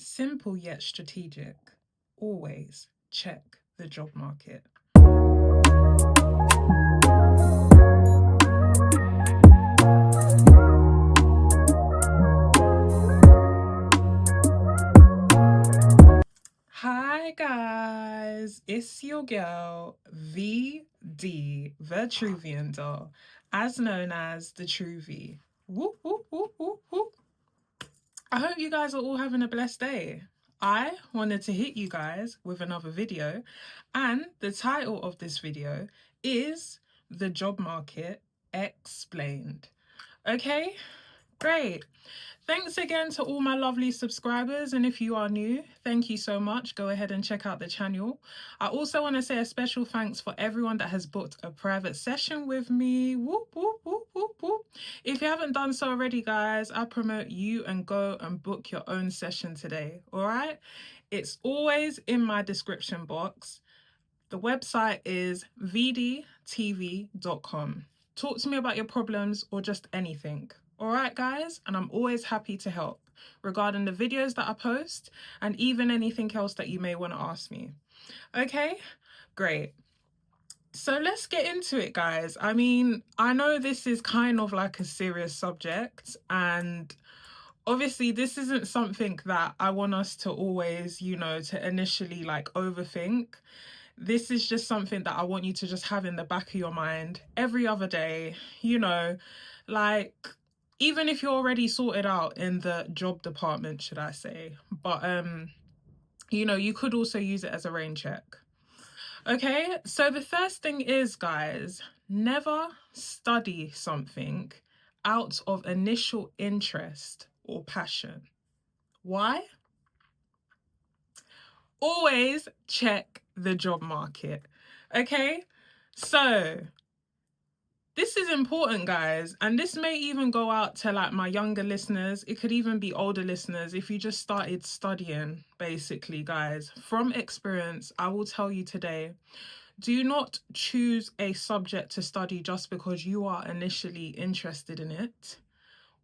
Simple yet strategic. Always check the job market. Hi guys, it's your girl VD, the Truvian doll, as known as the Truvie. Whoop, whoop, whoop, whoop, whoop. I hope you guys are all having a blessed day. I wanted to hit you guys with another video, and the title of this video is The Job Market Explained. Okay, great. Thanks again to all my lovely subscribers, and if you are new, thank you so much. Go ahead and check out the channel. I also want to say a special thanks for everyone that has booked a private session with me. Whoop, whoop, whoop, whoop, whoop. If you haven't done so already, guys, I promote you and go and book your own session today, all right? It's always in my description box. The website is vdtv.com. Talk to me about your problems or just anything. All right, guys, and I'm always happy to help regarding the videos that I post and even anything else that you may want to ask me. Okay, great. So let's get into it, guys. I mean, I know this is kind of like a serious subject, and obviously this isn't something that I want us to always, to initially like overthink. This is just something that I want you to just have in the back of your mind every other day, like even if you're already sorted out in the job department, should I say, but you could also use it as a rain check. Okay, so the first thing is, guys, never study something out of initial interest or passion. Why? Always check the job market. Okay, so this is important, guys, and this may even go out to like my younger listeners. It could even be older listeners. If you just started studying, basically, guys, from experience, I will tell you today, do not choose a subject to study just because you are initially interested in it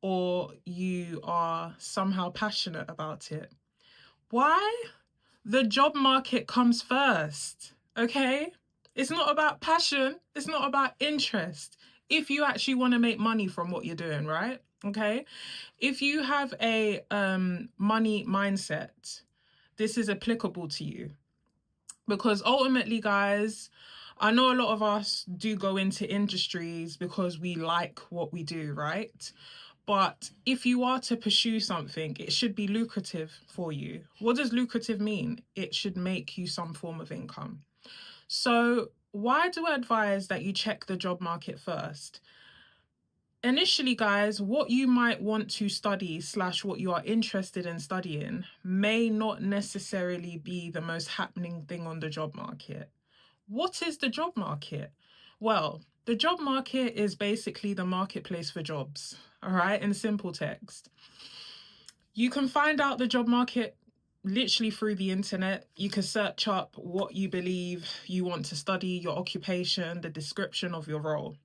or you are somehow passionate about it. Why? The job market comes first, okay? It's not about passion. It's not about interest. If you actually want to make money from what you're doing, right? Okay. If you have a money mindset, this is applicable to you. Because ultimately, guys, I know a lot of us do go into industries because we like what we do, right? But if you are to pursue something, it should be lucrative for you. What does lucrative mean? It should make you some form of income. So why do I advise that you check the job market first? Initially, guys, what you might want to study / what you are interested in studying may not necessarily be the most happening thing on the job market. What is the job market? Well, the job market is basically the marketplace for jobs, all right, in simple text. You can find out the job market literally through the internet. You can search up what you believe you want to study, your occupation, the description of your role.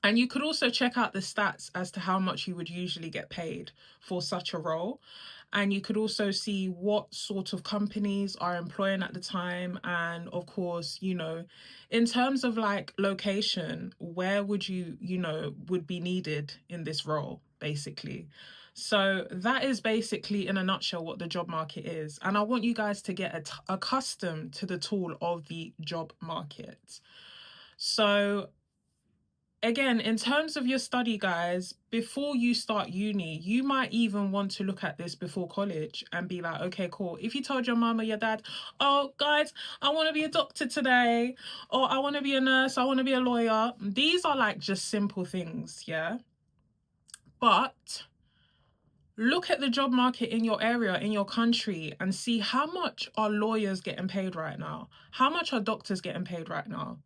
And you could also check out the stats as to how much you would usually get paid for such a role. And you could also see what sort of companies are employing at the time. And of course, in terms of like location, where would you, would be needed in this role, basically. So that is basically in a nutshell what the job market is. And I want you guys to get accustomed to the tool of the job market. So again, in terms of your study, guys, before you start uni, you might even want to look at this before college and be like, okay, cool. If you told your mom or your dad, oh, guys, I want to be a doctor today, or I want to be a nurse, I want to be a lawyer. These are like just simple things, yeah? But look at the job market in your area, in your country, and see how much are lawyers getting paid right now? How much are doctors getting paid right now?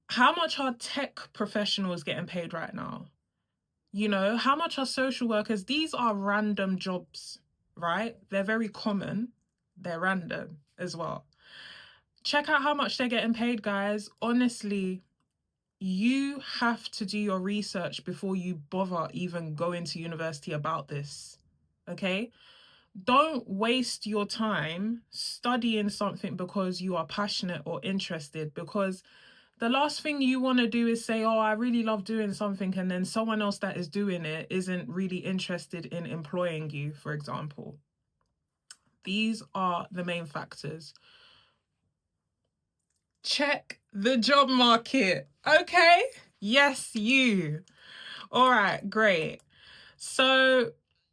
How much are tech professionals getting paid right now? How much are social workers? These are random jobs, right? They're very common. They're random as well. Check out how much they're getting paid, guys. Honestly, you have to do your research before you bother even going to university about this, okay? don't waste your time studying something because you are passionate or interested, because the last thing you want to do is say, oh, I really love doing something, and then someone else that is doing it isn't really interested in employing you, for example. These are the main factors. Check the job market. Okay? Yes, you. All right, great. So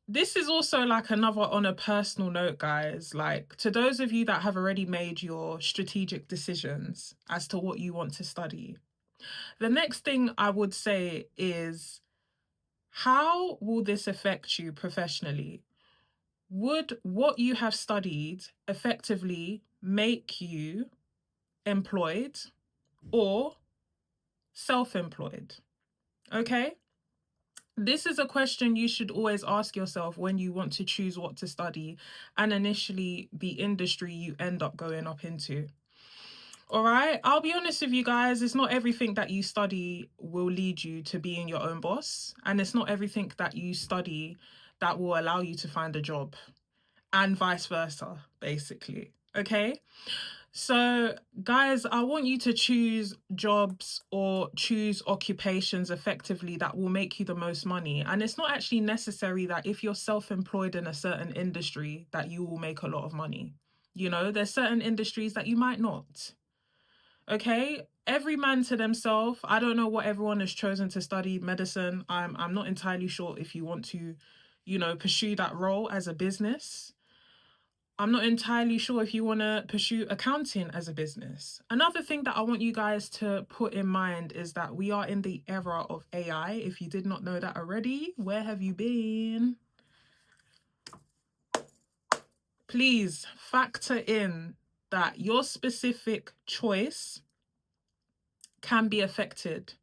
this is also like another on a personal note, guys. Like, to those of you that have already made your strategic decisions as to what you want to study, the next thing I would say is, how will this affect you professionally? Would what you have studied effectively make you employed or self-employed? Okay? This is a question you should always ask yourself when you want to choose what to study and initially the industry you end up going up into. All right, I'll be honest with you guys, it's not everything that you study will lead you to being your own boss, and it's not everything that you study that will allow you to find a job, and vice versa, basically. Okay? So, guys, I want you to choose jobs or choose occupations effectively that will make you the most money. And it's not actually necessary that if you're self-employed in a certain industry that you will make a lot of money. You know, there's certain industries that you might not. Okay? Every man to themselves. I don't know what everyone has chosen to study medicine. I'm not entirely sure if you want to, pursue that role as a business. I'm not entirely sure if you want to pursue accounting as a business. Another thing that I want you guys to put in mind is that we are in the era of AI. If you did not know that already, where have you been? Please factor in that your specific choice can be affected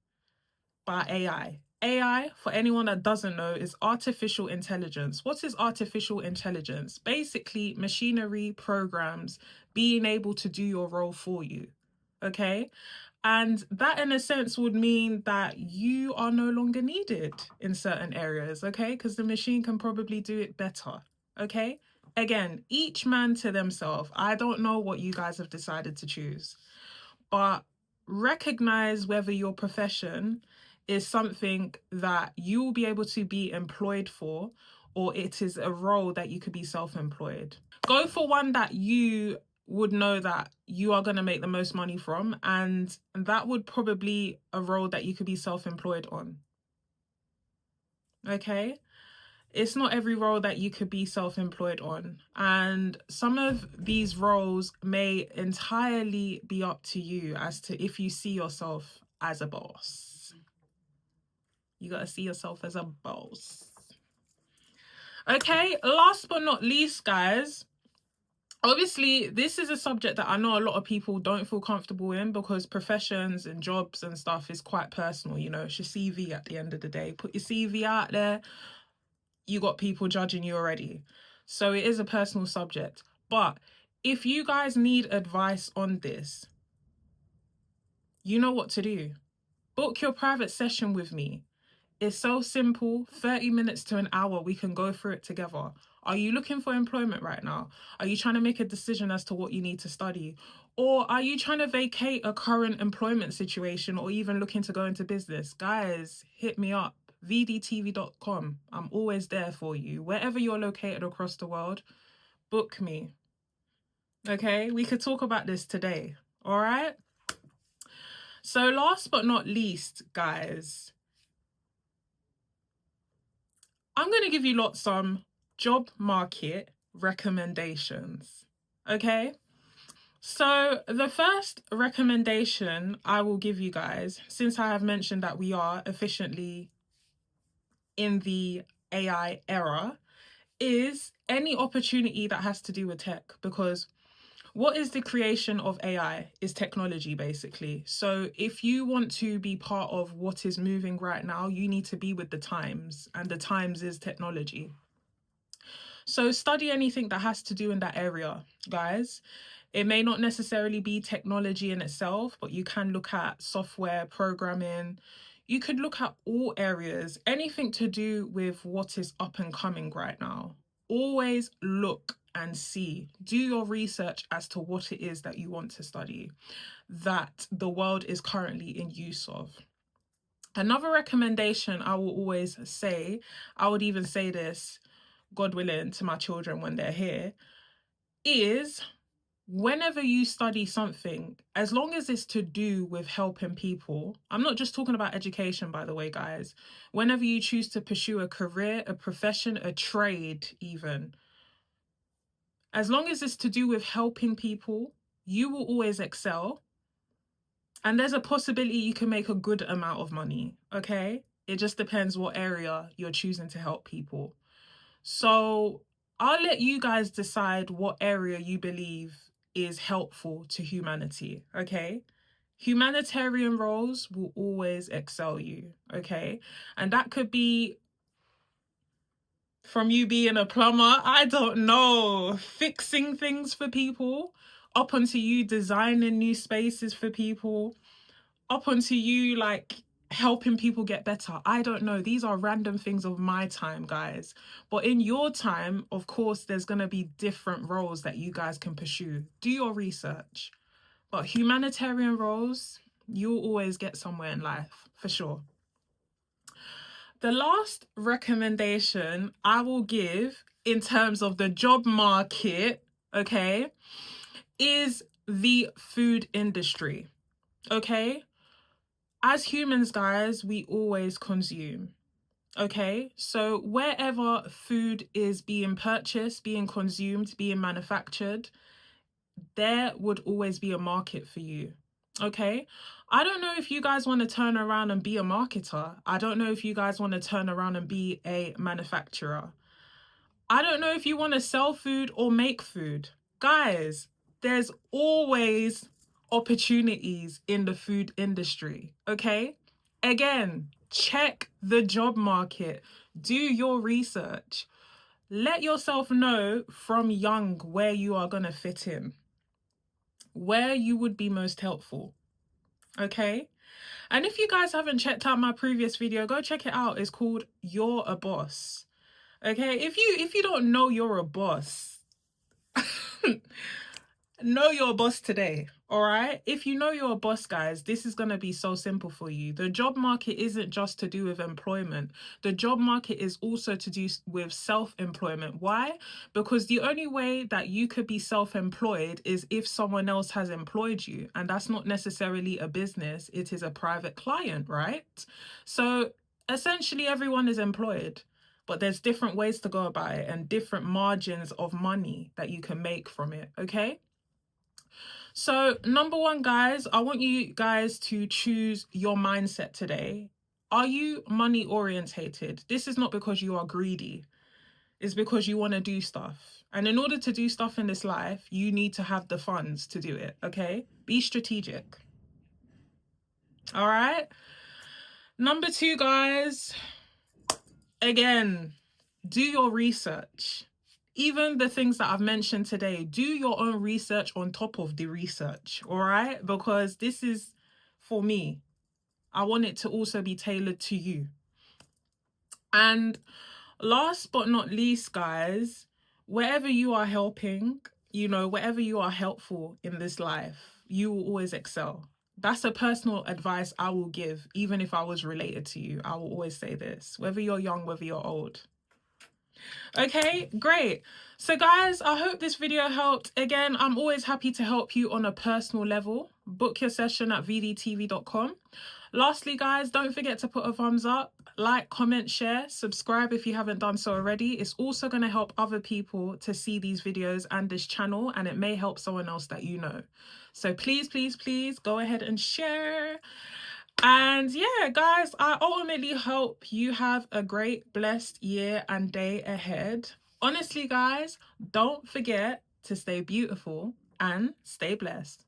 by AI. AI, for anyone that doesn't know, is artificial intelligence. What is artificial intelligence? Basically, machinery, programs being able to do your role for you. Okay? And that, in a sense, would mean that you are no longer needed in certain areas, okay? Because the machine can probably do it better, okay? Again, each man to themselves. I don't know what you guys have decided to choose, but recognize whether your profession is something that you will be able to be employed for, or it is a role that you could be self-employed. Go for one that you would know that you are going to make the most money from, and that would probably a role that you could be self-employed on. Okay? It's not every role that you could be self-employed on, and some of these roles may entirely be up to you as to if you see yourself as a boss. You got to see yourself as a boss. Okay, last but not least, guys, obviously this is a subject that I know a lot of people don't feel comfortable in, because professions and jobs and stuff is quite personal. It's your CV at the end of the day. Put your CV out there, you got people judging you already. So it is a personal subject. But if you guys need advice on this, you know what to do. Book your private session with me. It's so simple, 30 minutes to an hour, we can go through it together. Are you looking for employment right now? Are you trying to make a decision as to what you need to study? Or are you trying to vacate a current employment situation, or even looking to go into business? Guys, hit me up. vdtv.com. I'm always there for you. Wherever you're located across the world, book me. Okay? We could talk about this today. All right? So last but not least, guys, I'm going to give you some job market recommendations. Okay? So the first recommendation I will give you guys, since I have mentioned that we are efficiently in the AI era, is any opportunity that has to do with tech, because what is the creation of AI is technology, basically. So if you want to be part of what is moving right now, you need to be with the times, and the times is technology. So study anything that has to do in that area, guys. It may not necessarily be technology in itself, but you can look at software, programming. You could look at all areas, anything to do with what is up and coming right now. always look and see, do your research as to what it is that you want to study, that the world is currently in use of. Another recommendation I will always say, I would even say this, God willing, to my children when they're here, is whenever you study something, as long as it's to do with helping people, I'm not just talking about education, by the way, guys. Whenever you choose to pursue a career, a profession, a trade, even, as long as it's to do with helping people, you will always excel. And there's a possibility you can make a good amount of money, okay? It just depends what area you're choosing to help people. So I'll let you guys decide what area you believe is helpful to humanity, okay? Humanitarian roles will always excel you, okay? And that could be from you being a plumber, I don't know, fixing things for people, up onto you designing new spaces for people, up onto you like helping people get better. I don't know. These are random things of my time, guys. But in your time, of course, there's going to be different roles that you guys can pursue. Do your research. But humanitarian roles, you'll always get somewhere in life, for sure. The last recommendation I will give in terms of the job market, okay, is the food industry, okay? As humans, guys, we always consume, okay? So wherever food is being purchased, being consumed, being manufactured, there would always be a market for you, okay? I don't know if you guys want to turn around and be a marketer. I don't know if you guys want to turn around and be a manufacturer. I don't know if you want to sell food or make food. Guys, there's always opportunities in the food industry, okay? Again, check the job market. Do your research. Let yourself know from young where you are going to fit in, where you would be most helpful, okay? And if you guys haven't checked out my previous video, go check it out. It's called You're a Boss. Okay, if you don't know you're a boss, know you're a boss today, all right? If you know you're a boss, guys, this is going to be so simple for you. The job market isn't just to do with employment. The job market is also to do with self-employment. Why? Because the only way that you could be self-employed is if someone else has employed you. And that's not necessarily a business. It is a private client, right? So essentially everyone is employed. But there's different ways to go about it and different margins of money that you can make from it, okay? So number one, guys, I want you guys to choose your mindset today. Are you money orientated? This is not because you are greedy. It's because you want to do stuff. And in order to do stuff in this life, you need to have the funds to do it, okay? Be strategic. All right? Number two, guys, again, do your research. Even the things that I've mentioned today, do your own research on top of the research, all right? Because this is for me. I want it to also be tailored to you. And last but not least, guys, wherever you are helping, you know, wherever you are helpful in this life, you will always excel. That's a personal advice I will give, even if I was related to you. I will always say this, whether you're young, whether you're old. Okay, great. So guys, I hope this video helped. Again, I'm always happy to help you on a personal level. Book your session at vdtv.com. Lastly, guys, don't forget to put a thumbs up, like, comment, share, subscribe if you haven't done so already. It's also going to help other people to see these videos and this channel, and it may help someone else that you know. So please, please, please go ahead and share. And yeah, guys, I ultimately hope you have a great, blessed year and day ahead. Honestly, guys, don't forget to stay beautiful and stay blessed.